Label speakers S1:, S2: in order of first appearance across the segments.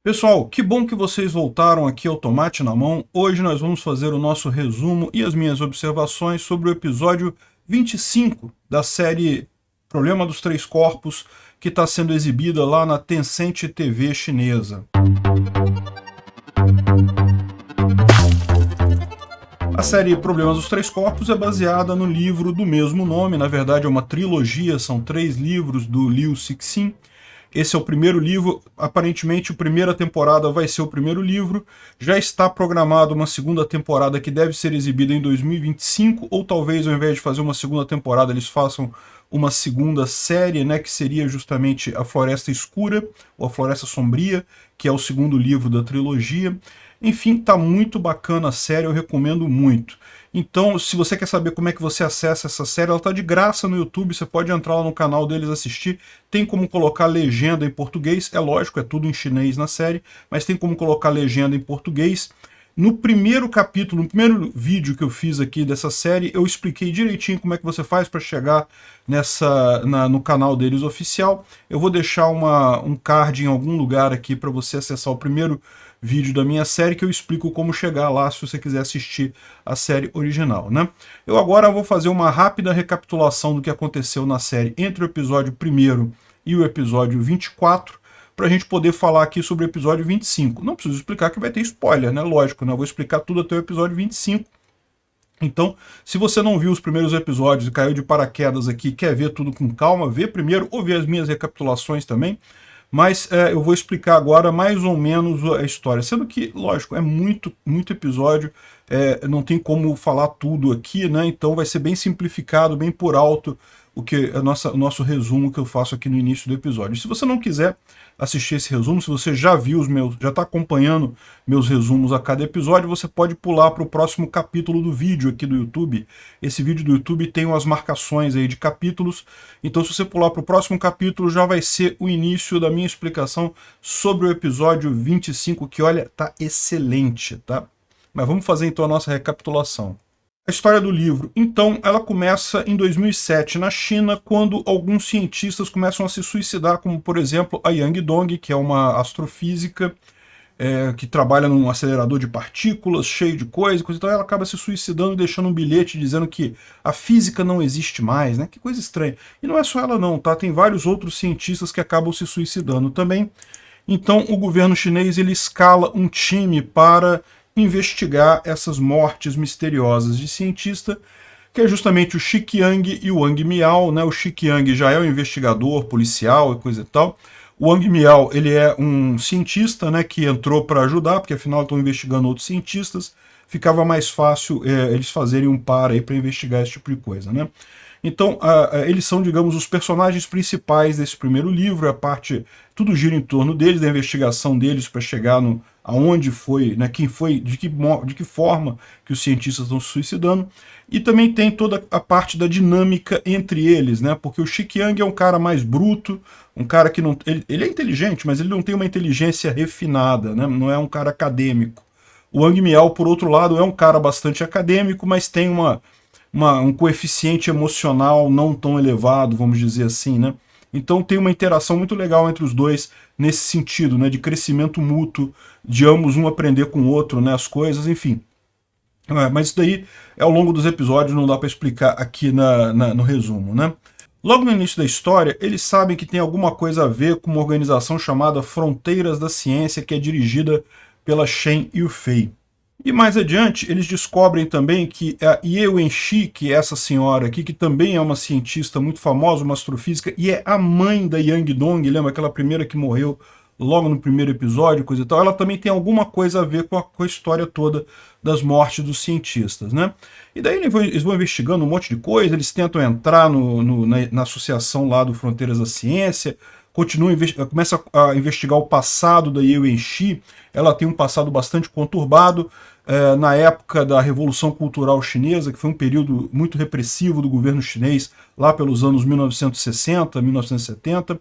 S1: Pessoal, que bom que vocês voltaram aqui ao Tomate na Mão. Hoje nós vamos fazer o nosso resumo e as minhas observações sobre o episódio 25 da série Problema dos Três Corpos, que está sendo exibida lá na Tencent TV chinesa. A série Problemas dos Três Corpos é baseada no livro do mesmo nome, na verdade é uma trilogia, são 3 livros do Liu Cixin. Esse é o primeiro livro, aparentemente a primeira temporada vai ser o primeiro livro, já está programada uma segunda temporada que deve ser exibida em 2025, ou talvez ao invés de fazer uma segunda temporada eles façam uma segunda série, né, que seria justamente A Floresta Escura, ou A Floresta Sombria, que é o segundo livro da trilogia. Enfim, tá muito bacana a série, eu recomendo muito. Então, se você quer saber como é que você acessa essa série, ela tá de graça no YouTube, você pode entrar lá no canal deles assistir. Tem como colocar legenda em português, é lógico, é tudo em chinês na série, mas tem como colocar legenda em português. No primeiro capítulo, no primeiro vídeo que eu fiz aqui dessa série, eu expliquei direitinho como é que você faz para chegar no canal deles oficial. Eu vou deixar um card em algum lugar aqui para você acessar o primeiro vídeo da minha série, que eu explico como chegar lá se você quiser assistir a série original, né? Eu agora vou fazer uma rápida recapitulação do que aconteceu na série entre o episódio 1º e o episódio 24, para a gente poder falar aqui sobre o episódio 25. Não preciso explicar que vai ter spoiler, né? Lógico, né? Eu vou explicar tudo até o episódio 25. Então, se você não viu os primeiros episódios e caiu de paraquedas aqui e quer ver tudo com calma, vê primeiro ou vê as minhas recapitulações também. Mas eu vou explicar agora mais ou menos a história. Sendo que, lógico, é muito episódio, não tem como falar tudo aqui, né? Então vai ser bem simplificado, bem por alto o nosso resumo que eu faço aqui no início do episódio. Se você não quiser assistir esse resumo, se você já viu já está acompanhando meus resumos a cada episódio, você pode pular para o próximo capítulo do vídeo aqui do YouTube. Esse vídeo do YouTube tem umas marcações aí de capítulos, então se você pular para o próximo capítulo já vai ser o início da minha explicação sobre o episódio 25, que olha, tá excelente, tá? Mas vamos fazer então a nossa recapitulação. A história do livro, então, ela começa em 2007 na China, quando alguns cientistas começam a se suicidar, como por exemplo a Yang Dong, que é uma astrofísica que trabalha num acelerador de partículas, cheio de coisa e tal. Ela acaba se suicidando, deixando um bilhete dizendo que a física não existe mais, né? Que coisa estranha. E não é só ela não, tá? Tem vários outros cientistas que acabam se suicidando também. Então o governo chinês ele escala um time para investigar essas mortes misteriosas de cientista, que é justamente o Xiqiang e o Wang Miao, né? O Xiqiang já é um investigador policial e coisa e tal. O Wang Miao, ele é um cientista, né, que entrou para ajudar, porque afinal estão investigando outros cientistas, ficava mais fácil eles fazerem um par aí para investigar esse tipo de coisa, né? Então, eles são, digamos, os personagens principais desse primeiro livro, tudo gira em torno deles, da investigação deles para chegar aonde foi, né, quem foi, de que forma que os cientistas estão se suicidando, e também tem toda a parte da dinâmica entre eles, né, porque o Xiqiang é um cara mais bruto, um cara que não... Ele é inteligente, mas ele não tem uma inteligência refinada, né, não é um cara acadêmico. O Wang Miao, por outro lado, é um cara bastante acadêmico, mas tem um coeficiente emocional não tão elevado, vamos dizer assim, né? Então tem uma interação muito legal entre os dois nesse sentido, né? De crescimento mútuo, de ambos um aprender com o outro, né? As coisas, enfim. Mas isso daí, ao longo dos episódios, não dá para explicar aqui no resumo, né? Logo no início da história, eles sabem que tem alguma coisa a ver com uma organização chamada Fronteiras da Ciência, que é dirigida pela Shen Yufei. E mais adiante, eles descobrem também que a Ye Wenxi, que é essa senhora aqui, que também é uma cientista muito famosa, uma astrofísica, e é a mãe da Yang Dong, lembra aquela primeira que morreu logo no primeiro episódio, coisa e tal, ela também tem alguma coisa a ver com a história toda das mortes dos cientistas, né? E daí eles vão investigando um monte de coisa, eles tentam entrar na associação lá do Fronteiras da Ciência, começa a investigar o passado da Ye Wenxi. Ela tem um passado bastante conturbado, na época da Revolução Cultural Chinesa, que foi um período muito repressivo do governo chinês, lá pelos anos 1960, 1970.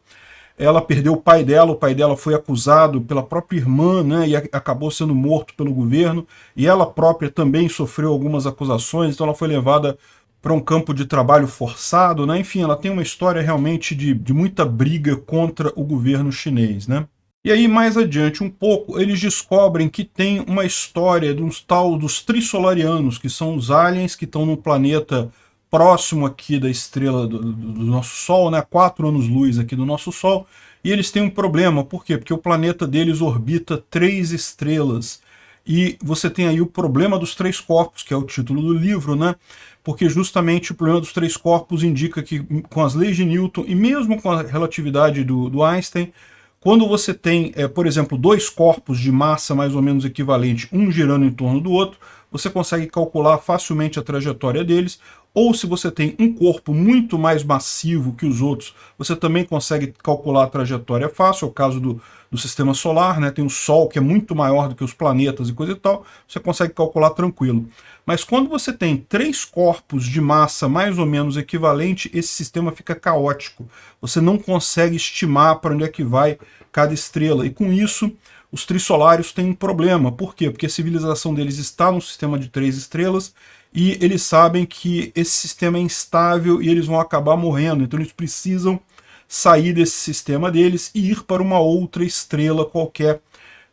S1: Ela perdeu o pai dela foi acusado pela própria irmã, né, e acabou sendo morto pelo governo, e ela própria também sofreu algumas acusações, então ela foi levada para um campo de trabalho forçado, né? Enfim, ela tem uma história realmente de muita briga contra o governo chinês, né? E aí, mais adiante um pouco, eles descobrem que tem uma história dos Trissolarianos, que são os aliens que estão num planeta próximo aqui da estrela do nosso Sol, né, 4 anos-luz aqui do nosso Sol, e eles têm um problema. Por quê? Porque o planeta deles orbita 3 estrelas. E você tem aí o problema dos 3 corpos, que é o título do livro, né? Porque justamente o problema dos 3 corpos indica que, com as leis de Newton e mesmo com a relatividade do Einstein, quando você tem, por exemplo, 2 corpos de massa mais ou menos equivalente, um girando em torno do outro, você consegue calcular facilmente a trajetória deles. Ou se você tem um corpo muito mais massivo que os outros, você também consegue calcular a trajetória fácil. É o caso do sistema solar, né? Tem o Sol, que é muito maior do que os planetas e coisa e tal, você consegue calcular tranquilo. Mas quando você tem 3 corpos de massa mais ou menos equivalente, esse sistema fica caótico. Você não consegue estimar para onde é que vai cada estrela. E com isso, os trissolários têm um problema. Por quê? Porque a civilização deles está num sistema de 3 estrelas, e eles sabem que esse sistema é instável e eles vão acabar morrendo. Então eles precisam sair desse sistema deles e ir para uma outra estrela qualquer,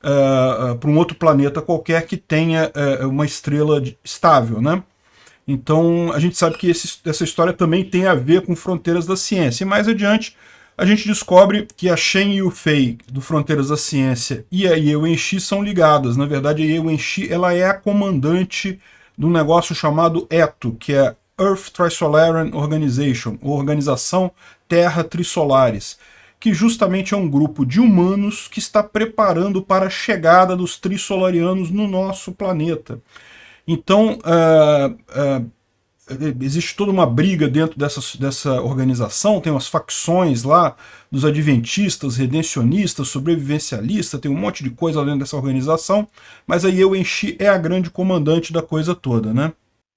S1: para um outro planeta qualquer que tenha uma estrela estável, né? Então a gente sabe que essa história também tem a ver com Fronteiras da Ciência. E mais adiante a gente descobre que a Shen Yufei do Fronteiras da Ciência e a Ye Wenxi são ligadas. Na verdade, a Ye Wenxi, ela é a comandante de um negócio chamado ETO, que é Earth Trisolaran Organization, ou Organização Terra Trisolares, que justamente é um grupo de humanos que está preparando para a chegada dos Trissolarianos no nosso planeta. Então, existe toda uma briga dentro dessa organização, tem umas facções lá dos adventistas, redencionistas, sobrevivencialistas, tem um monte de coisa dentro dessa organização, mas a Ye Wenxi é a grande comandante da coisa toda, né?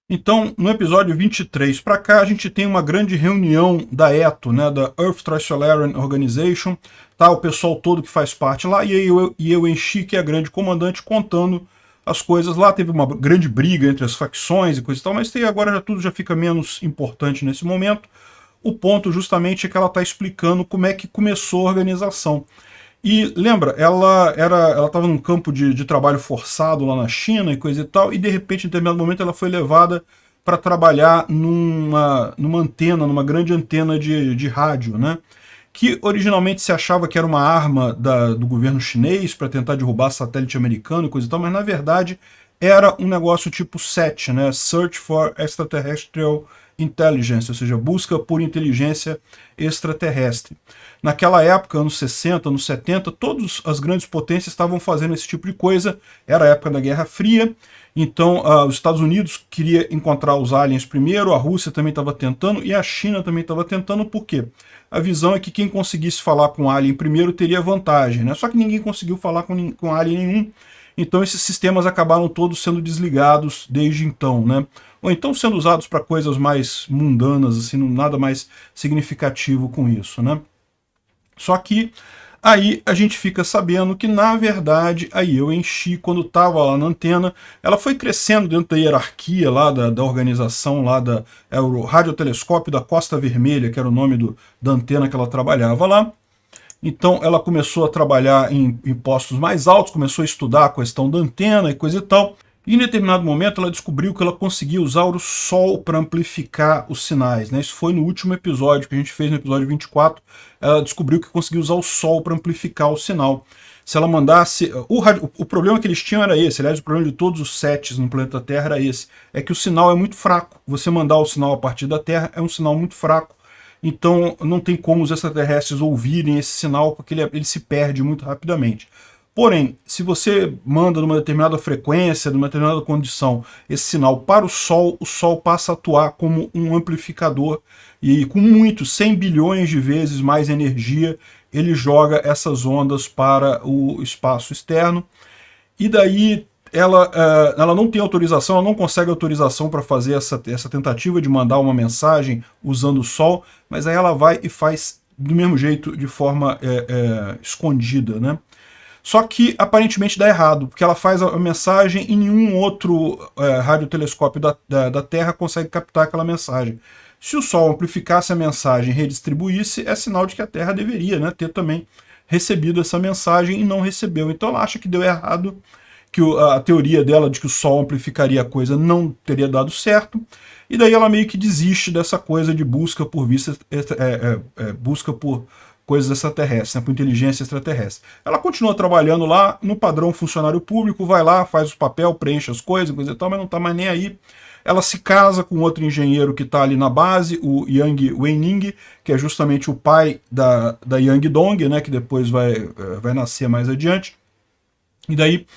S1: Então, no episódio 23 para cá, a gente tem uma grande reunião da ETO, né, da Earth Trisolaran Organization, tá, o pessoal todo que faz parte lá, e a Ye Wenxi, que é a grande comandante, contando as coisas lá. Teve uma grande briga entre as facções e coisa e tal, mas agora tudo já fica menos importante nesse momento. O ponto justamente é que ela está explicando como é que começou a organização. E lembra, ela estava num campo de trabalho forçado lá na China e coisa e tal, e de repente, em determinado momento, ela foi levada para trabalhar numa antena, numa grande antena de rádio, né? Que originalmente se achava que era uma arma do governo chinês para tentar derrubar satélite americano e coisa e tal, mas na verdade era um negócio tipo SET, né? Search for Extraterrestrial Intelligence, ou seja, busca por inteligência extraterrestre. Naquela época, anos 60, anos 70, todas as grandes potências estavam fazendo esse tipo de coisa. Era a época da Guerra Fria, então os Estados Unidos queria encontrar os aliens primeiro, a Rússia também estava tentando e a China também estava tentando. Por quê? A visão é que quem conseguisse falar com alien primeiro teria vantagem, né? Só que ninguém conseguiu falar com alien nenhum. Então esses sistemas acabaram todos sendo desligados desde então, né? Ou então sendo usados para coisas mais mundanas, assim, nada mais significativo com isso, né? Só que aí a gente fica sabendo que, na verdade, a Ye Wenxi, quando estava lá na antena, ela foi crescendo dentro da hierarquia lá da organização, lá o radiotelescópio da Costa Vermelha, que era o nome da antena que ela trabalhava lá. Então ela começou a trabalhar em postos mais altos, começou a estudar a questão da antena e coisa e tal. E em determinado momento ela descobriu que ela conseguia usar o Sol para amplificar os sinais, né? Isso foi no último episódio que a gente fez, no episódio 24. Ela descobriu que conseguia usar o Sol para amplificar o sinal. Se ela mandasse... O problema que eles tinham era esse, aliás, o problema de todos os sets no planeta Terra era esse, é que o sinal é muito fraco. Você mandar o sinal a partir da Terra é um sinal muito fraco. Então não tem como os extraterrestres ouvirem esse sinal, porque ele se perde muito rapidamente. Porém, se você manda numa determinada frequência, numa determinada condição, esse sinal para o Sol passa a atuar como um amplificador, e com 100 bilhões de vezes mais energia, ele joga essas ondas para o espaço externo, e daí ela não tem autorização, ela não consegue autorização para fazer essa tentativa de mandar uma mensagem usando o Sol, mas aí ela vai e faz do mesmo jeito, de forma escondida, né? Só que aparentemente dá errado, porque ela faz a mensagem e nenhum outro radiotelescópio da Terra consegue captar aquela mensagem. Se o Sol amplificasse a mensagem e redistribuísse, é sinal de que a Terra deveria, né, ter também recebido essa mensagem e não recebeu. Então ela acha que deu errado, que a teoria dela de que o Sol amplificaria a coisa não teria dado certo, e daí ela meio que desiste dessa coisa de busca por busca por coisas extraterrestres, né, por inteligência extraterrestre. Ela continua trabalhando lá no padrão funcionário público, vai lá, faz os papel, preenche as coisas, coisa e tal, mas não está mais nem aí. Ela se casa com outro engenheiro que está ali na base, o Yang Weining, que é justamente o pai da Yang Dong, né, que depois vai nascer mais adiante. E daí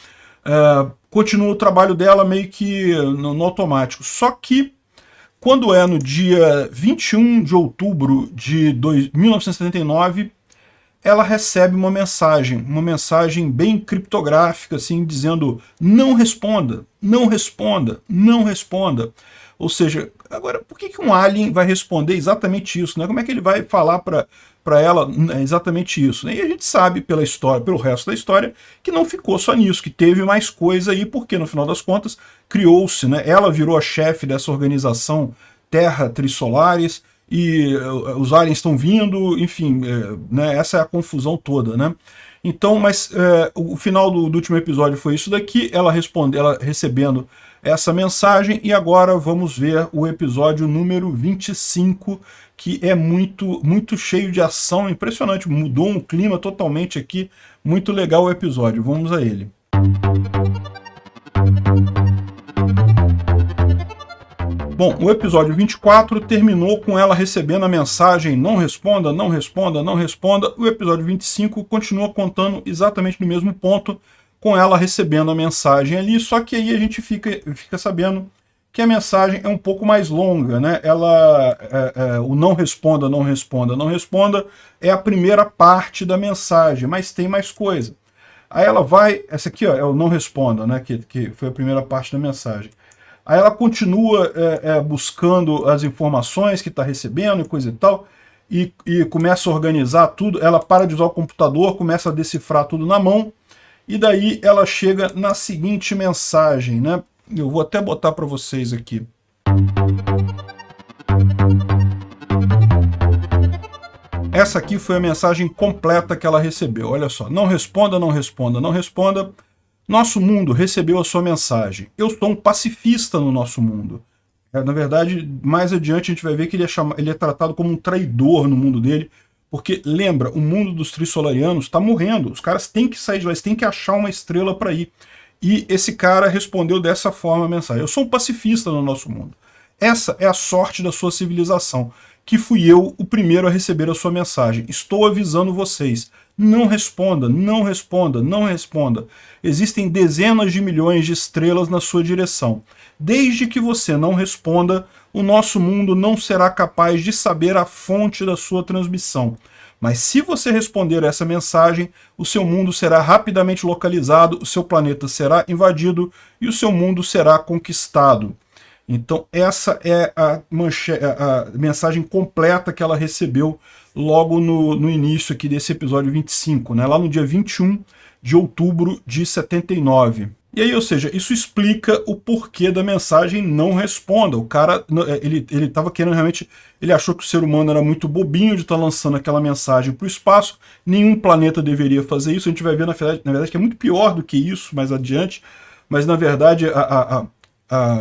S1: continua o trabalho dela meio que no automático. Só que quando é no dia 21 de outubro de 1979, ela recebe uma mensagem bem criptográfica, assim, dizendo: não responda, não responda, não responda. Ou seja, agora, por que um alien vai responder exatamente isso, né? Como é que ele vai falar para ela exatamente isso, né? E a gente sabe pela história, pelo resto da história, que não ficou só nisso, que teve mais coisa aí, porque no final das contas criou-se, né? Ela virou a chefe dessa organização Terra Trissolares, e os aliens estão vindo, enfim, né, essa é a confusão toda, né? Então, mas o final do último episódio foi isso daqui, ela recebendo essa mensagem, e agora vamos ver o episódio número 25, que é muito cheio de ação, impressionante, mudou um clima totalmente aqui, muito legal o episódio, vamos a ele. Bom, o episódio 24 terminou com ela recebendo a mensagem não responda, não responda, não responda. O episódio 25 continua contando exatamente no mesmo ponto, com ela recebendo a mensagem ali, só que aí a gente fica sabendo que a mensagem é um pouco mais longa, né? O não responda, não responda, não responda é a primeira parte da mensagem, mas tem mais coisa. Aí ela vai, essa aqui ó, é o não responda, né? Que foi a primeira parte da mensagem. Aí ela continua buscando as informações que está recebendo e coisa e tal, e começa a organizar tudo. Ela para de usar o computador, começa a decifrar tudo na mão, e daí ela chega na seguinte mensagem, né? Eu vou até botar para vocês aqui. Essa aqui foi a mensagem completa que ela recebeu. Olha só, não responda, não responda, não responda. Nosso mundo recebeu a sua mensagem. Eu sou um pacifista no nosso mundo. Na verdade, mais adiante a gente vai ver que ele é tratado como um traidor no mundo dele, porque, lembra, o mundo dos Trissolarianos está morrendo. Os caras têm que sair de lá, eles têm que achar uma estrela para ir. E esse cara respondeu dessa forma a mensagem: eu sou um pacifista no nosso mundo. Essa é a sorte da sua civilização, que fui eu o primeiro a receber a sua mensagem. Estou avisando vocês. Não responda, não responda, não responda. Existem dezenas de milhões de estrelas na sua direção. Desde que você não responda, o nosso mundo não será capaz de saber a fonte da sua transmissão. Mas se você responder essa mensagem, o seu mundo será rapidamente localizado, o seu planeta será invadido e o seu mundo será conquistado. Então essa é a mensagem completa que ela recebeu logo no início aqui desse episódio 25, né? Lá no dia 21 de outubro de 79. E aí, ou seja, isso explica o porquê da mensagem não responda. O cara, ele estava querendo realmente, ele achou que o ser humano era muito bobinho de estar lançando aquela mensagem para o espaço, nenhum planeta deveria fazer isso, a gente vai ver na verdade que é muito pior do que isso mais adiante, mas na verdade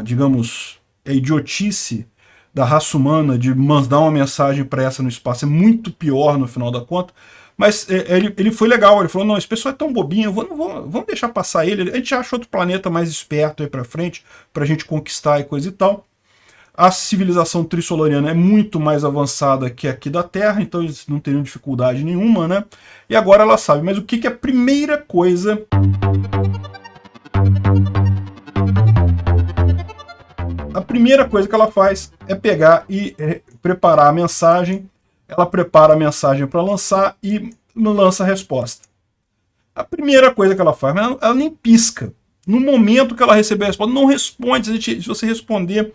S1: digamos, a idiotice da raça humana de mandar uma mensagem para essa no espaço é muito pior no final da conta. Mas ele foi legal, ele falou: não, esse pessoal é tão bobinho, vamos deixar passar ele, a gente acha outro planeta mais esperto aí pra frente, pra gente conquistar e coisa e tal. A civilização trissolariana é muito mais avançada que aqui da Terra, então eles não teriam dificuldade nenhuma, né? E agora ela sabe, mas o que é a primeira coisa... A primeira coisa que ela faz é pegar e preparar a mensagem. Ela prepara a mensagem para lançar e lança a resposta. A primeira coisa que ela faz, mas ela nem pisca. No momento que ela receber a resposta, não responde. Se você responder,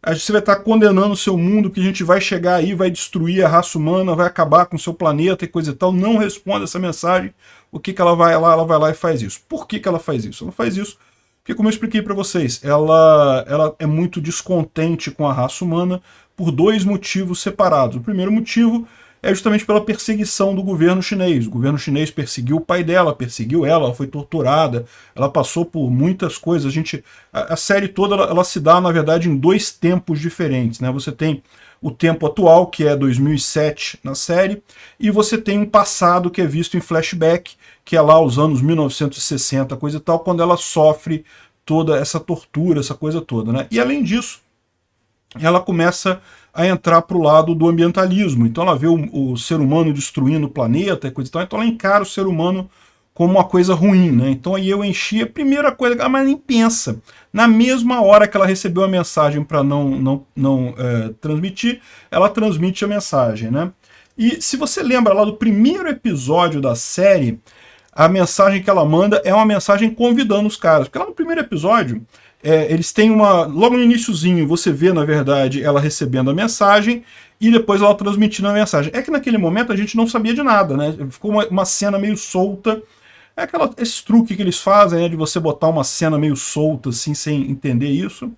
S1: você vai estar condenando o seu mundo, que a gente vai chegar aí, vai destruir a raça humana, vai acabar com o seu planeta e coisa e tal. Não responde essa mensagem. O que ela vai lá? Ela vai lá e faz isso. Por que ela faz isso? Ela faz isso porque, como eu expliquei para vocês, ela é muito descontente com a raça humana por dois motivos separados. O primeiro motivo é justamente pela perseguição do governo chinês. O governo chinês perseguiu o pai dela, perseguiu ela, ela foi torturada, ela passou por muitas coisas. A série toda ela se dá, na verdade, em dois tempos diferentes, né? Você tem o tempo atual, que é 2007 na série, e você tem um passado que é visto em flashback, que é lá os anos 1960, coisa e tal, quando ela sofre toda essa tortura, essa coisa toda, né? E além disso, ela começa a entrar para o lado do ambientalismo. Então ela vê o ser humano destruindo o planeta e coisa e tal, então ela encara o ser humano como uma coisa ruim, né? Então aí eu enchi a primeira coisa, mas nem pensa. Na mesma hora que ela recebeu a mensagem para não transmitir, ela transmite a mensagem, né? E se você lembra lá do primeiro episódio da série, a mensagem que ela manda é uma mensagem convidando os caras. Porque lá no primeiro episódio, eles têm uma... Logo no iniciozinho, você vê, na verdade, ela recebendo a mensagem e depois ela transmitindo a mensagem. É que naquele momento a gente não sabia de nada, né? Ficou uma cena meio solta. É esse truque que eles fazem, né, de você botar uma cena meio solta, assim, sem entender isso.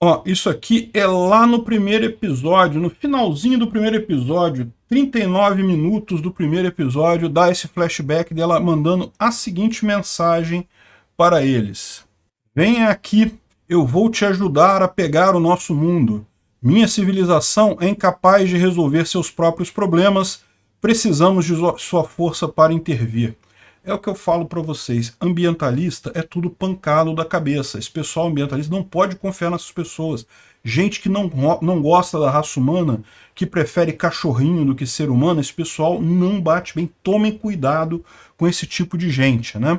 S1: Ó, isso aqui é lá no primeiro episódio, no finalzinho do primeiro episódio, 39 minutos do primeiro episódio, dá esse flashback dela mandando a seguinte mensagem para eles. Venha aqui, eu vou te ajudar a pegar o nosso mundo. Minha civilização é incapaz de resolver seus próprios problemas, precisamos de sua força para intervir. É o que eu falo para vocês, ambientalista é tudo pancado da cabeça. Esse pessoal ambientalista não pode confiar nessas pessoas. Gente que não gosta da raça humana, que prefere cachorrinho do que ser humano, esse pessoal não bate bem. Tomem cuidado com esse tipo de gente, né?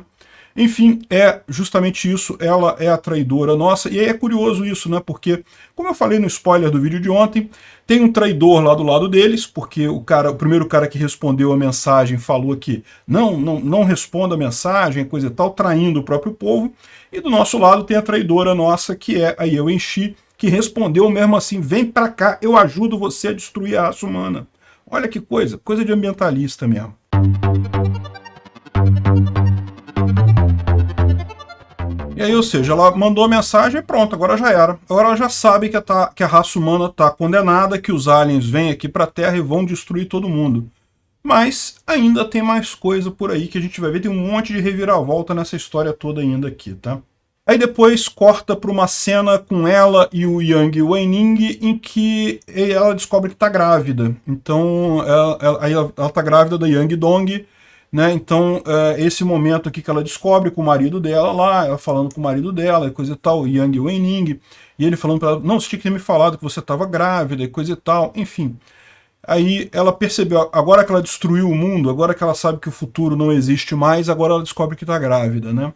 S1: Enfim, é justamente isso, ela é a traidora nossa, e aí é curioso isso, né, porque, como eu falei no spoiler do vídeo de ontem, tem um traidor lá do lado deles, porque o primeiro cara que respondeu a mensagem falou que não responda a mensagem, coisa e tal, traindo o próprio povo, e do nosso lado tem a traidora nossa, que é a Yeo Enchi, que respondeu mesmo assim, vem pra cá, eu ajudo você a destruir a raça humana. Olha que coisa de ambientalista mesmo. E aí, ou seja, ela mandou a mensagem e pronto, agora já era. Agora ela já sabe que a raça humana está condenada, que os aliens vêm aqui para a Terra e vão destruir todo mundo. Mas ainda tem mais coisa por aí que a gente vai ver, tem um monte de reviravolta nessa história toda ainda aqui, tá? Aí depois corta para uma cena com ela e o Yang Weining, em que ela descobre que está grávida. Então, ela está grávida da Yang Dong, né? Então, esse momento aqui que ela descobre com o marido dela lá, ela falando com o marido dela, e coisa e tal, o Yang Weining, e ele falando para ela, não, você tinha que ter me falado que você estava grávida, e coisa e tal, enfim. Aí ela percebeu, agora que ela destruiu o mundo, agora que ela sabe que o futuro não existe mais, agora ela descobre que está grávida, né?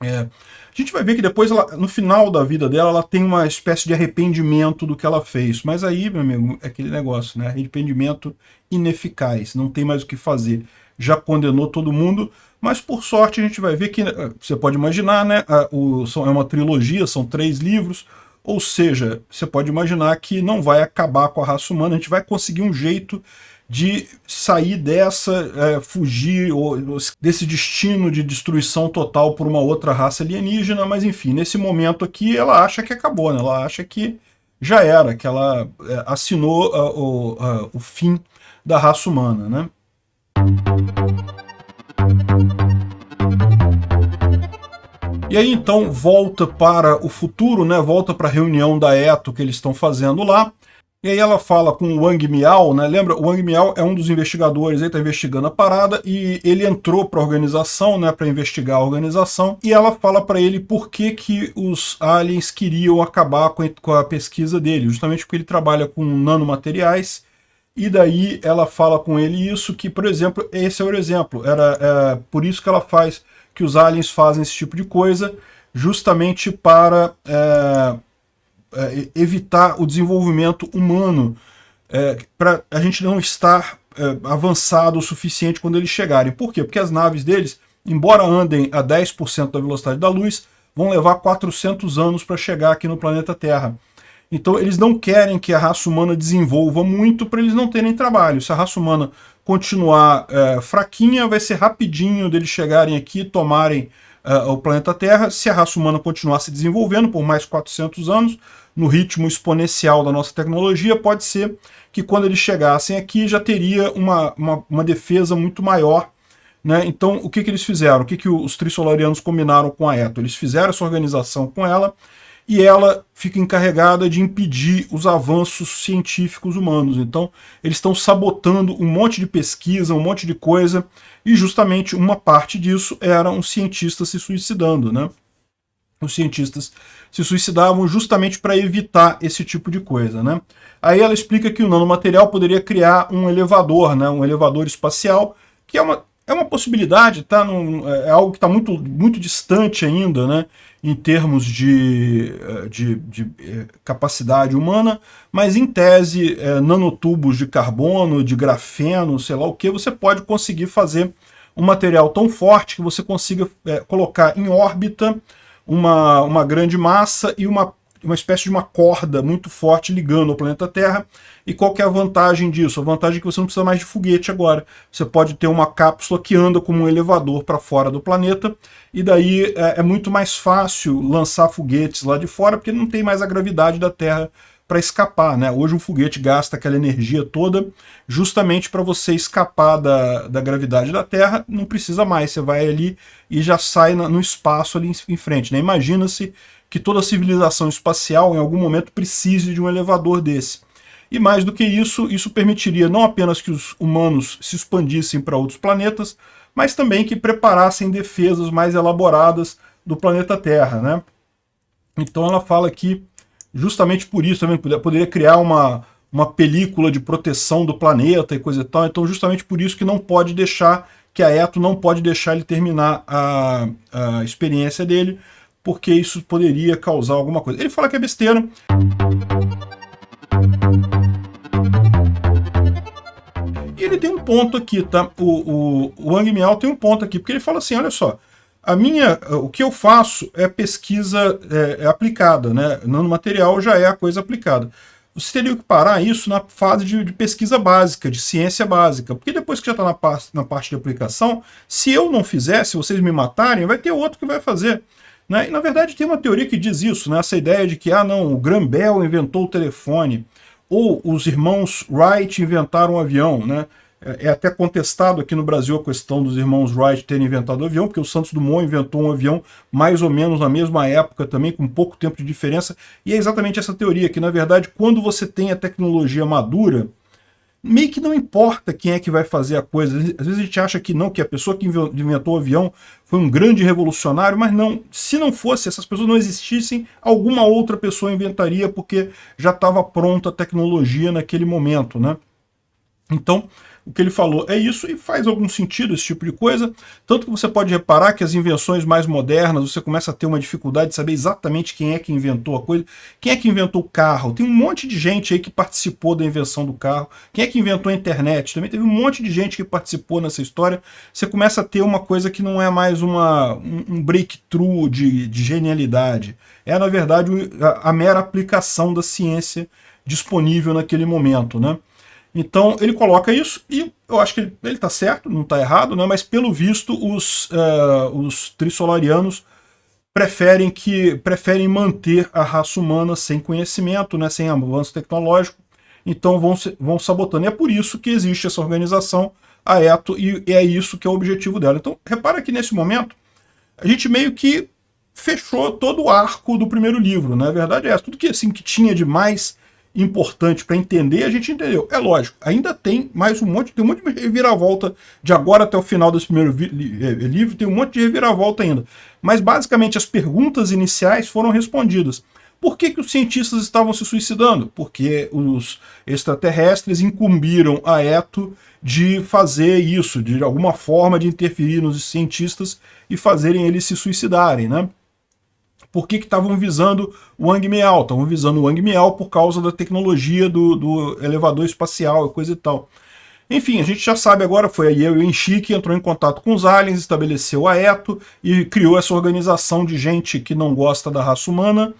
S1: A gente vai ver que depois, no final da vida dela, ela tem uma espécie de arrependimento do que ela fez. Mas aí, meu amigo, é aquele negócio, né? Arrependimento ineficaz, não tem mais o que fazer. Já condenou todo mundo, mas por sorte a gente vai ver que, você pode imaginar, né? É uma trilogia, são 3 livros, ou seja, você pode imaginar que não vai acabar com a raça humana, a gente vai conseguir um jeito de sair fugir desse destino de destruição total por uma outra raça alienígena, mas enfim, nesse momento aqui ela acha que acabou, né? Ela acha que já era, que ela assinou o fim da raça humana, né? E aí então volta para o futuro, né? Volta para a reunião da Eto que eles estão fazendo lá. E aí ela fala com o Wang Miao, né? Lembra, o Wang Miao é um dos investigadores, ele está investigando a parada, e ele entrou para a organização, né, para investigar a organização, e ela fala para ele por que os aliens queriam acabar com a pesquisa dele, justamente porque ele trabalha com nanomateriais, e daí ela fala com ele isso, que, por exemplo, esse é o exemplo, por isso que ela faz, que os aliens fazem esse tipo de coisa, justamente para evitar o desenvolvimento humano, para a gente não estar avançado o suficiente quando eles chegarem. Por quê? Porque as naves deles, embora andem a 10% da velocidade da luz, vão levar 400 anos para chegar aqui no planeta Terra. Então eles não querem que a raça humana desenvolva muito para eles não terem trabalho. Se a raça humana continuar fraquinha, vai ser rapidinho deles chegarem aqui e tomarem o planeta Terra. Se a raça humana continuar se desenvolvendo por mais 400 anos, no ritmo exponencial da nossa tecnologia, pode ser que quando eles chegassem aqui já teria uma defesa muito maior, né? Então, o que eles fizeram? O que os Trissolarianos combinaram com a Eto? Eles fizeram essa organização com ela, e ela fica encarregada de impedir os avanços científicos humanos. Então, eles estão sabotando um monte de pesquisa, um monte de coisa, e justamente uma parte disso eram os cientistas se suicidando, né? Os cientistas se suicidavam justamente para evitar esse tipo de coisa, né? Aí ela explica que o nanomaterial poderia criar um elevador, né? Um elevador espacial, que é uma possibilidade, tá? É algo que está muito, muito distante ainda, né? Em termos de capacidade humana, mas em tese, nanotubos de carbono, de grafeno, sei lá o que, você pode conseguir fazer um material tão forte que você consiga colocar em órbita uma grande massa e uma espécie de uma corda muito forte ligando ao planeta Terra. E qual que é a vantagem disso? A vantagem é que você não precisa mais de foguete agora. Você pode ter uma cápsula que anda como um elevador para fora do planeta, e daí é muito mais fácil lançar foguetes lá de fora, porque não tem mais a gravidade da Terra para escapar, né? Hoje um foguete gasta aquela energia toda justamente para você escapar da gravidade da Terra, não precisa mais, você vai ali e já sai no espaço ali em frente, né? Imagina-se que toda civilização espacial em algum momento precise de um elevador desse. E mais do que isso, isso permitiria não apenas que os humanos se expandissem para outros planetas, mas também que preparassem defesas mais elaboradas do planeta Terra, né? Então ela fala que justamente por isso também poderia criar uma película de proteção do planeta e coisa e tal. Então justamente por isso que não pode deixar, que a Eto não pode deixar ele terminar a experiência dele, porque isso poderia causar alguma coisa. Ele fala que é besteira. E ele tem um ponto aqui, tá? O Wang Miao tem um ponto aqui, porque ele fala assim, olha só, o que eu faço é pesquisa aplicada, né? Nanomaterial já é a coisa aplicada. Você teria que parar isso na fase de pesquisa básica, de ciência básica, porque depois que já está na parte de aplicação, se eu não fizer, se vocês me matarem, vai ter outro que vai fazer. Né? E na verdade tem uma teoria que diz isso, né? Essa ideia de que o Graham Bell inventou o telefone, ou os irmãos Wright inventaram o avião, né? É até contestado aqui no Brasil a questão dos irmãos Wright terem inventado o avião, porque o Santos Dumont inventou um avião mais ou menos na mesma época também, com pouco tempo de diferença, e é exatamente essa teoria, que na verdade quando você tem a tecnologia madura, meio que não importa quem é que vai fazer a coisa. Às vezes a gente acha que não, que a pessoa que inventou o avião foi um grande revolucionário, mas não. Se não fosse, essas pessoas não existissem, alguma outra pessoa inventaria, porque já estava pronta a tecnologia naquele momento, né? Então, o que ele falou é isso, e faz algum sentido esse tipo de coisa, tanto que você pode reparar que as invenções mais modernas, você começa a ter uma dificuldade de saber exatamente quem é que inventou a coisa, quem é que inventou o carro, tem um monte de gente aí que participou da invenção do carro, quem é que inventou a internet, também teve um monte de gente que participou nessa história, você começa a ter uma coisa que não é mais um breakthrough de genialidade, é na verdade a mera aplicação da ciência disponível naquele momento, né? Então ele coloca isso, e eu acho que ele está certo, não está errado, né? Mas pelo visto os Trissolarianos preferem manter a raça humana sem conhecimento, né? Sem avanço tecnológico, então vão sabotando. E é por isso que existe essa organização, a Eto, e é isso que é o objetivo dela. Então repara que nesse momento a gente meio que fechou todo o arco do primeiro livro, né? A verdade é essa, tudo que, assim, que tinha de mais importante para entender, a gente entendeu. É lógico, ainda tem mais um monte de reviravolta de agora até o final desse primeiro livro, tem um monte de reviravolta ainda. Mas basicamente as perguntas iniciais foram respondidas. Por que os cientistas estavam se suicidando? Porque os extraterrestres incumbiram a Eto de fazer isso, de alguma forma de interferir nos cientistas e fazerem eles se suicidarem, né? Por que estavam visando o Wang Miao? Estavam visando o Wang Miao por causa da tecnologia do elevador espacial e coisa e tal. Enfim, a gente já sabe agora, foi aí o Enchi que entrou em contato com os aliens, estabeleceu a Eto e criou essa organização de gente que não gosta da raça humana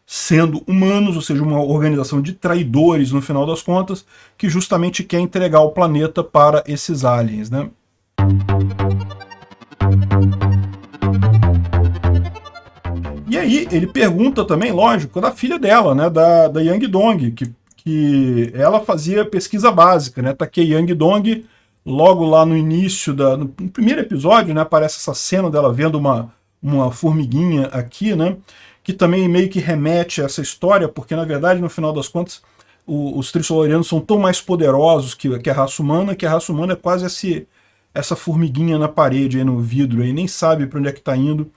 S1: sendo humanos, ou seja, uma organização de traidores no final das contas, que justamente quer entregar o planeta para esses aliens, né? E aí ele pergunta também, lógico, da filha dela, né, da Yang Dong, que ela fazia pesquisa básica, né? Takei Yang Dong, logo lá no início, no primeiro episódio, né, aparece essa cena dela vendo uma formiguinha aqui, né, que também meio que remete a essa história, porque na verdade, no final das contas, os Trissolarianos são tão mais poderosos que a raça humana, que a raça humana é quase essa formiguinha na parede, aí no vidro, aí nem sabe para onde é que está indo.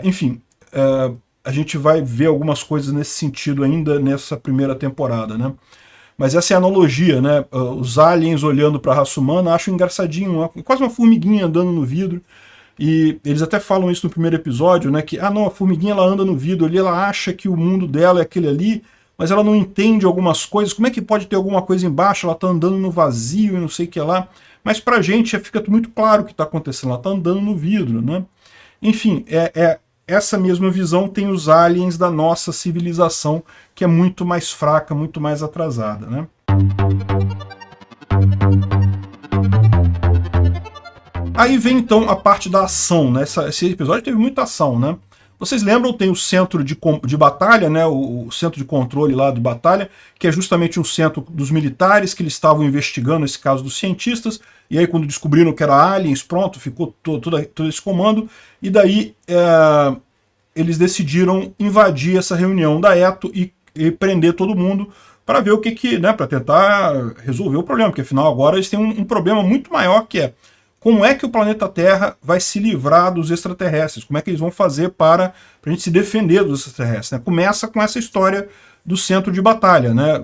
S1: Enfim, a gente vai ver algumas coisas nesse sentido ainda nessa primeira temporada, né? Mas essa é a analogia, né? Os aliens olhando para a raça humana acham engraçadinho, quase uma formiguinha andando no vidro. E eles até falam isso no primeiro episódio, né? Que, não, a formiguinha ela anda no vidro ali, ela acha que o mundo dela é aquele ali, mas ela não entende algumas coisas. Como é que pode ter alguma coisa embaixo? Ela tá andando no vazio e não sei o que lá. Mas pra gente fica muito claro o que está acontecendo. Ela tá andando no vidro, né? Enfim, essa mesma visão tem os aliens da nossa civilização, que é muito mais fraca, muito mais atrasada, né? Aí vem então a parte da ação, né? Esse episódio teve muita ação, né? Vocês lembram, tem o centro de batalha, né? O centro de controle lá de batalha, que é justamente um centro dos militares, que eles estavam investigando esse caso dos cientistas, e aí quando descobriram que era aliens, pronto, ficou todo esse comando, e daí eles decidiram invadir essa reunião da Eto e prender todo mundo para ver o que né, para tentar resolver o problema, porque afinal agora eles têm um problema muito maior, que é como é que o planeta Terra vai se livrar dos extraterrestres, como é que eles vão fazer para a gente se defender dos extraterrestres, né? Começa com essa história do centro de batalha, né?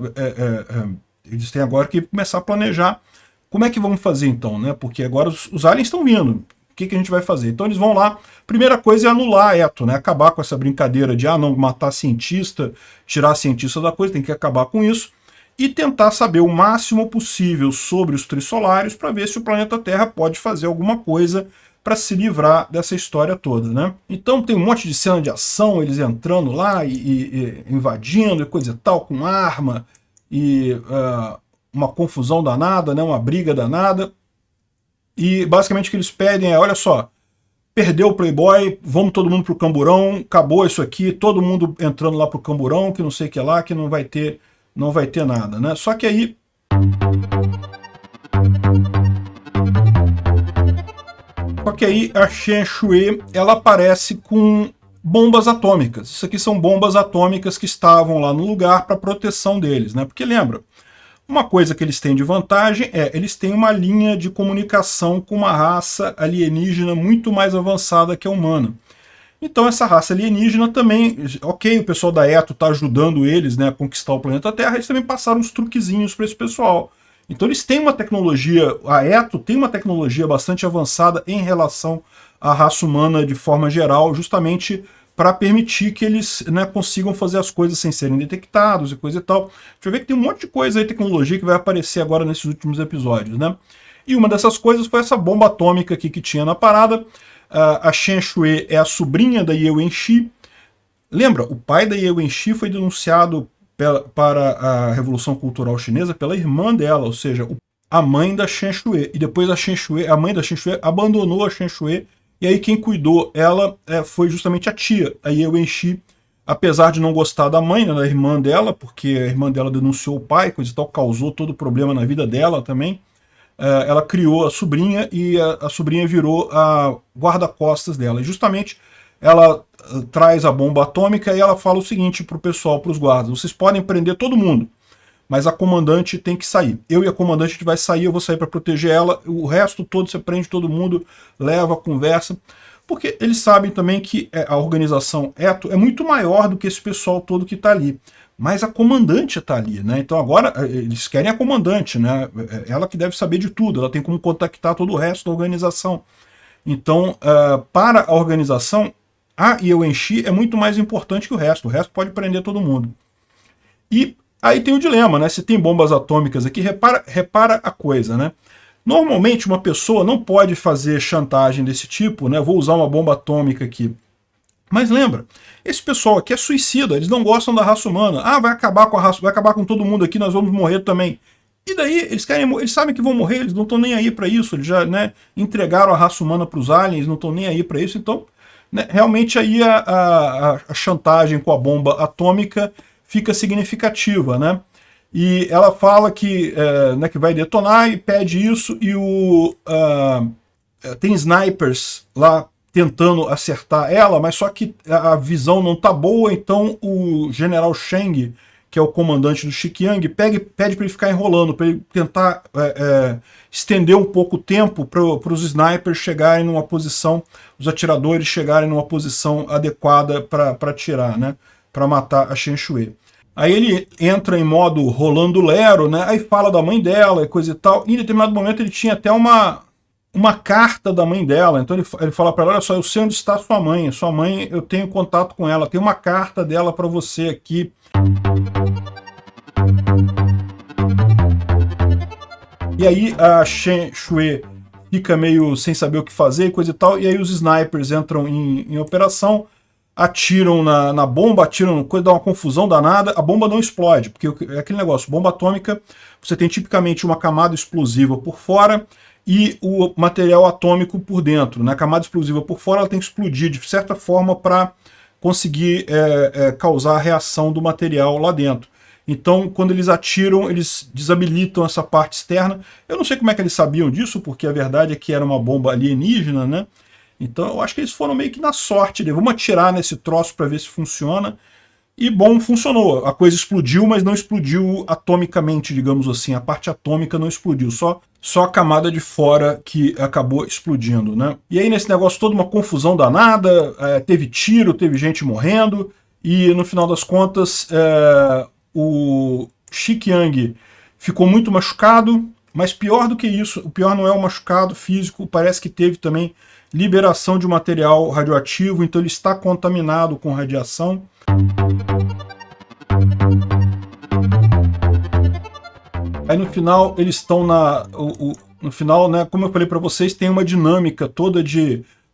S1: Eles têm agora que começar a planejar como é que vamos fazer então, né? Porque agora os aliens estão vindo, o que a gente vai fazer? Então eles vão lá, primeira coisa é anular a Eto, né? Acabar com essa brincadeira de não matar cientista, tirar cientista da coisa, tem que acabar com isso, e tentar saber o máximo possível sobre os trissolários para ver se o planeta Terra pode fazer alguma coisa para se livrar dessa história toda, né? Então tem um monte de cena de ação, eles entrando lá e invadindo e coisa e tal, com arma, e uma confusão danada, né? Uma briga danada. E basicamente o que eles pedem é, olha só, perdeu o Playboy, vamos todo mundo pro camburão, acabou isso aqui, todo mundo entrando lá pro camburão, que não sei o que lá, que não vai ter nada, né? Só que aí a Shen Shue, ela aparece com bombas atômicas. Isso aqui são bombas atômicas que estavam lá no lugar para proteção deles, né? Porque lembra, uma coisa que eles têm de vantagem eles têm uma linha de comunicação com uma raça alienígena muito mais avançada que a humana. Então essa raça alienígena também, ok, o pessoal da Eto está ajudando eles, né, a conquistar o planeta Terra, eles também passaram uns truquezinhos para esse pessoal. Então eles têm uma tecnologia, a Eto tem uma tecnologia bastante avançada em relação à raça humana de forma geral, justamente para permitir que eles, né, consigam fazer as coisas sem serem detectados e coisa e tal. Deixa eu ver que tem um monte de coisa aí, tecnologia, que vai aparecer agora nesses últimos episódios, né? E uma dessas coisas foi essa bomba atômica aqui que tinha na parada. A Shen Shue é a sobrinha da Ye Wenxi. Lembra, o pai da Ye Wenxi foi denunciado para a Revolução Cultural Chinesa pela irmã dela, ou seja, a mãe da Shen Shue. E depois a mãe da Shen Shue abandonou a Shen Shue, e aí quem cuidou ela foi justamente a tia, a Ye Wenxi. Apesar de não gostar da mãe, né, da irmã dela, porque a irmã dela denunciou o pai, coisa e tal, causou todo o problema na vida dela também. Ela criou a sobrinha e a sobrinha virou a guarda-costas dela. E justamente ela traz a bomba atômica e ela fala o seguinte para o pessoal, para os guardas: vocês podem prender todo mundo, mas a comandante tem que sair. Eu e a comandante a gente vai sair, eu vou sair para proteger ela, o resto todo você prende todo mundo, leva, conversa. Porque eles sabem também que a organização Eto é muito maior do que esse pessoal todo que está ali. Mas a comandante está ali, né? Então agora eles querem a comandante, né? Ela que deve saber de tudo, ela tem como contactar todo o resto da organização. Então, para a organização, a Ye Wenxi é muito mais importante que o resto pode prender todo mundo. E aí tem o dilema, né? Se tem bombas atômicas aqui, repara a coisa, né? Normalmente uma pessoa não pode fazer chantagem desse tipo, né? Vou usar uma bomba atômica aqui Mas lembra, esse pessoal aqui é suicida, eles não gostam da raça humana. Ah, vai acabar com a raça, vai acabar com todo mundo aqui, nós vamos morrer também. E daí, eles sabem que vão morrer, eles não estão nem aí para isso, eles já, né, entregaram a raça humana para os aliens, não estão nem aí para isso, então, né, realmente aí a chantagem com a bomba atômica fica significativa, né? E ela fala que, né, que vai detonar e pede isso, e tem snipers lá tentando acertar ela, mas só que a visão não tá boa, então o general Sheng, que é o comandante do Xiqiang, pede para ele ficar enrolando, para ele tentar estender um pouco o tempo para os snipers chegarem numa posição, os atiradores chegarem numa posição adequada para atirar, né, para matar a Chen Shui. Aí ele entra em modo rolando lero, né, aí fala da mãe dela e coisa e tal, e em determinado momento ele tinha até uma carta da mãe dela, então ele fala para ela, olha só, eu sei onde está sua mãe eu tenho contato com ela, tem uma carta dela para você aqui. E aí a Chen Shui fica meio sem saber o que fazer e coisa e tal, e aí os snipers entram em operação, atiram na bomba, atiram, dá uma confusão danada, a bomba não explode, porque é aquele negócio, bomba atômica, você tem tipicamente uma camada explosiva por fora, e o material atômico por dentro. Na camada explosiva por fora, ela tem que explodir de certa forma para conseguir causar a reação do material lá dentro. Então, quando eles atiram, eles desabilitam essa parte externa. Eu não sei como é que eles sabiam disso, porque a verdade é que era uma bomba alienígena, né? Então, eu acho que eles foram meio que na sorte, né? Vamos atirar nesse troço para ver se funciona. E, bom, funcionou. A coisa explodiu, mas não explodiu atomicamente, digamos assim. A parte atômica não explodiu, só a camada de fora que acabou explodindo, né? E aí, nesse negócio todo, uma confusão danada, teve tiro, teve gente morrendo, e no final das contas, o Xiqiang ficou muito machucado, mas pior do que isso, o pior não é o machucado físico, parece que teve também liberação de material radioativo, então ele está contaminado com radiação. Aí no final eles estão no final, né, como eu falei para vocês, tem uma dinâmica toda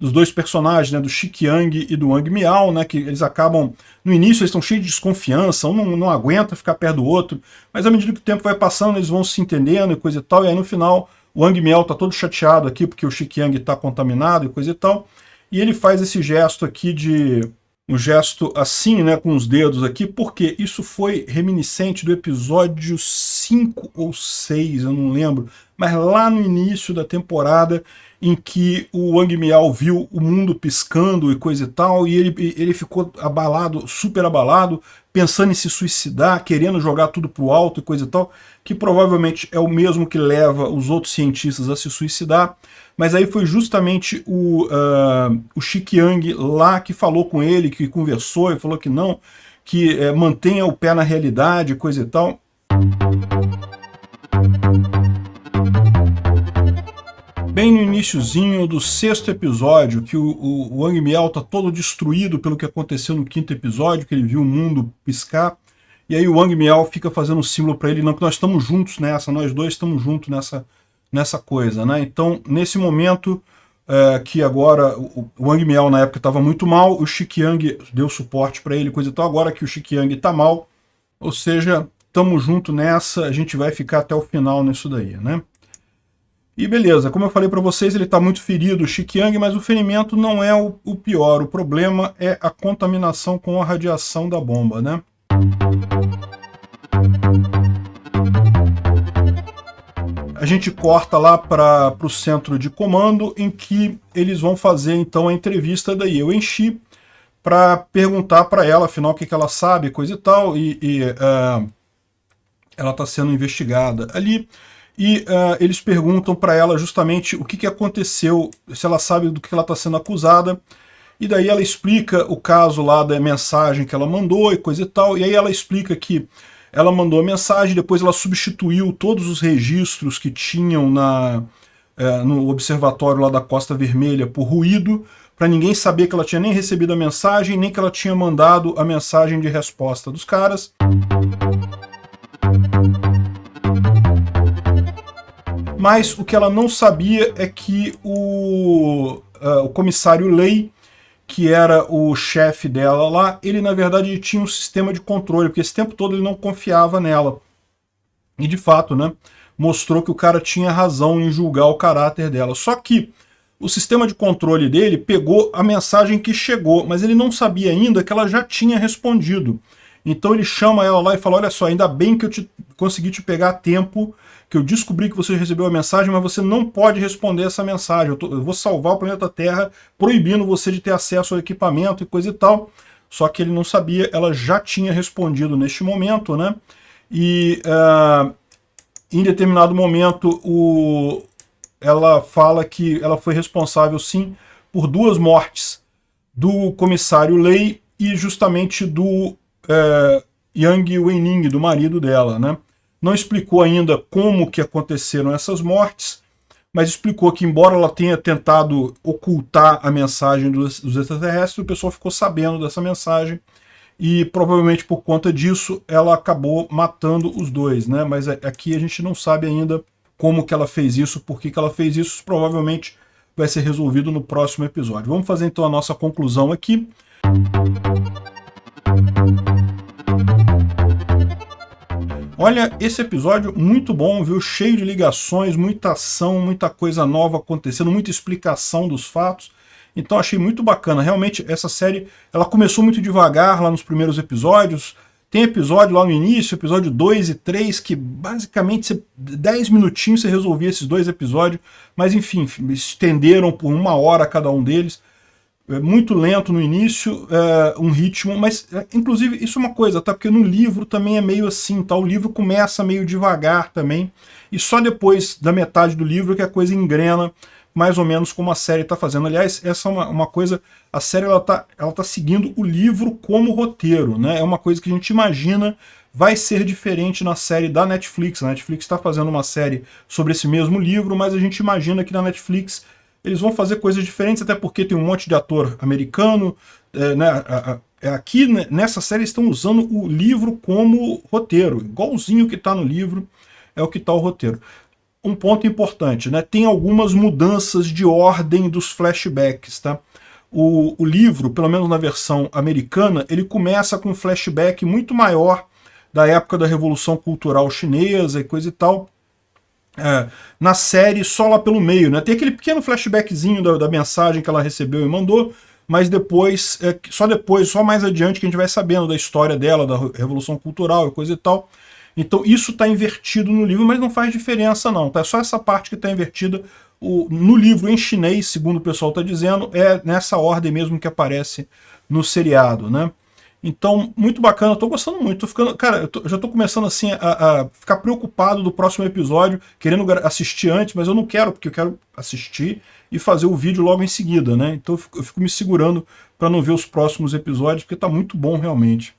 S1: dos dois personagens, né, do Xiqiang e do Wang Miao, né, que eles acabam, no início eles estão cheios de desconfiança, um não aguenta ficar perto do outro, mas à medida que o tempo vai passando eles vão se entendendo e coisa e tal, e aí no final o Wang Miao tá todo chateado aqui porque o Xiqiang está contaminado e coisa e tal, e ele faz esse gesto aqui um gesto assim, né, com os dedos aqui, porque isso foi reminiscente do episódio 5 ou 6, eu não lembro, mas lá no início da temporada, em que o Wang Miao viu o mundo piscando e coisa e tal, e ele ficou abalado, super abalado, pensando em se suicidar, querendo jogar tudo pro alto e coisa e tal, que provavelmente é o mesmo que leva os outros cientistas a se suicidar, mas aí foi justamente o Xiqiang lá que falou com ele, que conversou e falou que não, que mantenha o pé na realidade, coisa e tal. Bem no iniciozinho do 6º episódio, que o Wang Miao tá todo destruído pelo que aconteceu no 5º episódio, que ele viu o mundo piscar, e aí o Wang Miao fica fazendo um símbolo para ele, não, que nós estamos juntos nessa, nós dois estamos juntos nessa coisa, né? Então, nesse momento que agora o Wang Miao na época estava muito mal, o Xiqiang deu suporte para ele, coisa e tal, agora que o Xiqiang está mal, ou seja, estamos juntos nessa, a gente vai ficar até o final nisso daí, né? E beleza, como eu falei para vocês, ele está muito ferido, o Xiqiang, mas o ferimento não é o pior, o problema é a contaminação com a radiação da bomba, né? A gente corta lá para o centro de comando, em que eles vão fazer então a entrevista da Ye Wenxi para perguntar para ela, afinal, o que ela sabe, coisa e tal, ela está sendo investigada ali. E eles perguntam para ela justamente o que aconteceu, se ela sabe do que ela está sendo acusada, e daí ela explica o caso lá da mensagem que ela mandou e coisa e tal, e aí ela explica que ela mandou a mensagem, depois ela substituiu todos os registros que tinham no observatório lá da Costa Vermelha por ruído, para ninguém saber que ela tinha nem recebido a mensagem, nem que ela tinha mandado a mensagem de resposta dos caras. Mas o que ela não sabia é que o comissário Lei que era o chefe dela lá, ele na verdade tinha um sistema de controle, porque esse tempo todo ele não confiava nela. E de fato, né, mostrou que o cara tinha razão em julgar o caráter dela. Só que o sistema de controle dele pegou a mensagem que chegou, mas ele não sabia ainda que ela já tinha respondido. Então ele chama ela lá e fala, olha só, ainda bem que eu consegui te pegar a tempo, que eu descobri que você recebeu a mensagem, mas você não pode responder essa mensagem. Eu vou salvar o planeta Terra, proibindo você de ter acesso ao equipamento e coisa e tal. Só que ele não sabia, ela já tinha respondido neste momento, né? E em determinado momento ela fala que ela foi responsável, sim, por 2 mortes do comissário Lei e justamente do Yang Weining, do marido dela, né? Não explicou ainda como que aconteceram essas mortes, mas explicou que, embora ela tenha tentado ocultar a mensagem dos extraterrestres, o pessoal ficou sabendo dessa mensagem e provavelmente por conta disso ela acabou matando os 2, né? Mas aqui a gente não sabe ainda como que ela fez isso, por que ela fez isso, provavelmente vai ser resolvido no próximo episódio. Vamos fazer então a nossa conclusão aqui. Olha, esse episódio muito bom, viu? Cheio de ligações, muita ação, muita coisa nova acontecendo, muita explicação dos fatos. Então achei muito bacana. Realmente essa série, ela começou muito devagar lá nos primeiros episódios. Tem episódio lá no início, episódio 2 e 3, que basicamente 10 minutinhos você resolvia esses 2 episódios. Mas enfim, estenderam por 1 hora cada um deles. Muito lento no início, um ritmo, mas inclusive isso é uma coisa, tá? Porque no livro também é meio assim, tá? O livro começa meio devagar também, e só depois da metade do livro que a coisa engrena, mais ou menos como a série está fazendo. Aliás, essa é uma coisa, a série ela tá seguindo o livro como roteiro, né? É uma coisa que a gente imagina vai ser diferente na série da Netflix. A Netflix está fazendo uma série sobre esse mesmo livro, mas a gente imagina que na Netflix eles vão fazer coisas diferentes, até porque tem um monte de ator americano. Né, aqui nessa série estão usando o livro como roteiro, igualzinho que está no livro, é o que está o roteiro. Um ponto importante, né, tem algumas mudanças de ordem dos flashbacks. Tá? O livro, pelo menos na versão americana, ele começa com um flashback muito maior da época da Revolução Cultural Chinesa e coisa e tal. Na série só lá pelo meio, né? Tem aquele pequeno flashbackzinho da mensagem que ela recebeu e mandou, mas depois, só mais adiante que a gente vai sabendo da história dela, da Revolução Cultural e coisa e tal. Então isso está invertido no livro, mas não faz diferença não, tá? É só essa parte que está invertida. No livro em chinês, segundo o pessoal está dizendo, é nessa ordem mesmo que aparece no seriado, né? Então, muito bacana, eu tô gostando muito, tô ficando, cara, eu já tô começando assim a ficar preocupado do próximo episódio, querendo assistir antes, mas eu não quero, porque eu quero assistir e fazer o vídeo logo em seguida, né? Então eu fico me segurando para não ver os próximos episódios, porque tá muito bom realmente.